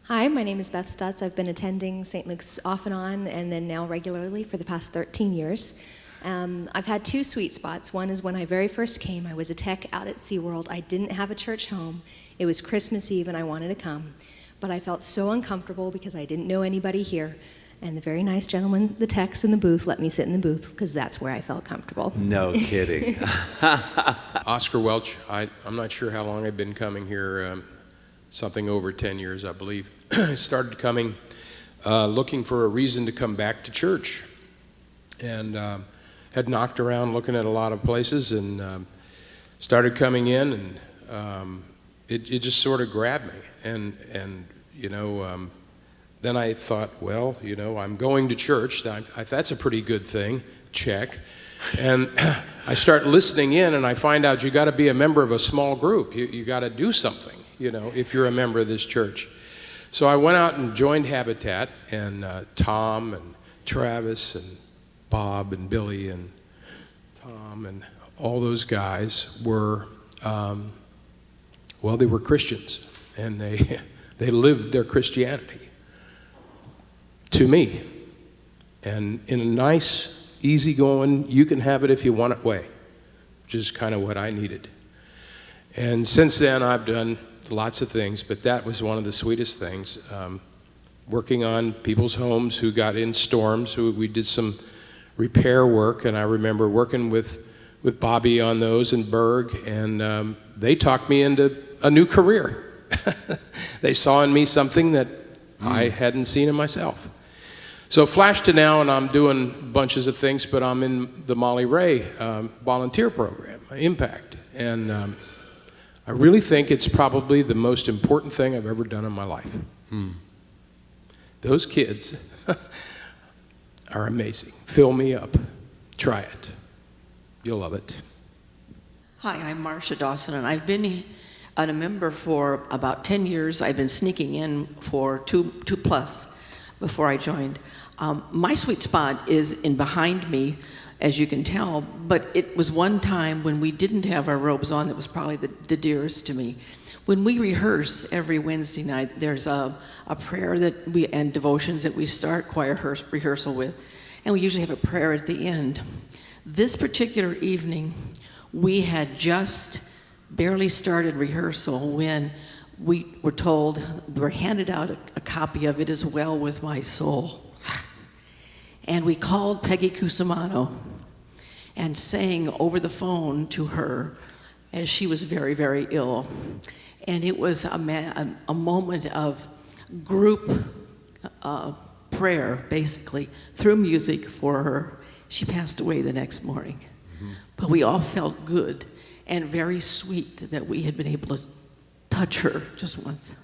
Hi, my name is Beth Stutz. I've been attending St. Luke's off and on, and then now regularly for the past 13 years. I've had two sweet spots. One is when I very first came. I was a tech out at SeaWorld. I didn't have a church home. It was Christmas Eve, and I wanted to come. But I felt so uncomfortable because I didn't know anybody here. And the very nice gentleman, the techs in the booth, let me sit in the booth because that's where I felt comfortable. No kidding. Oscar Welch. I'm not sure how long I've been coming here, something over 10 years, I believe. I started coming looking for a reason to come back to church, and had knocked around looking at a lot of places, and started coming in, and it just sort of grabbed me. And you know, then I thought, well, you know, I'm going to church. That's a pretty good thing. Check. And I start listening in, and I find out you got to be a member of a small group. You got to do something, you know, if you're a member of this church. So I went out and joined Habitat, and Tom and Travis and Bob and Billy and Tom and all those guys were, well, they were Christians, and they lived their Christianity to me, and in a nice, easygoing, you can have it if you want it way, which is kind of what I needed. And since then, I've done lots of things, but that was one of the sweetest things. Working on people's homes who got in storms. We did some repair work, and I remember working with Bobby on those and Berg, and they talked me into a new career. They saw in me something that I hadn't seen in myself. So flash to now, and I'm doing bunches of things, but I'm in the Molly Ray volunteer program, Impact, and I really think it's probably the most important thing I've ever done in my life. Those kids are amazing. Fill me up. Try it. You'll love it. Hi, I'm Marcia Dawson, and I've been a member for about 10 years. I've been sneaking in for two plus before I joined. My sweet spot is in behind me, as you can tell, but it was one time when we didn't have our robes on that was probably the dearest to me. When we rehearse every Wednesday night, there's a prayer and devotions that we start choir rehearsal with, and we usually have a prayer at the end. This particular evening, we had just barely started rehearsal when we were told, we were handed out a copy of It Is Well With My Soul. And we called Peggy Cusimano and sang over the phone to her as she was very, very ill. And it was a moment of group prayer, basically, through music for her. She passed away the next morning. But we all felt good and very sweet that we had been able to touch her just once.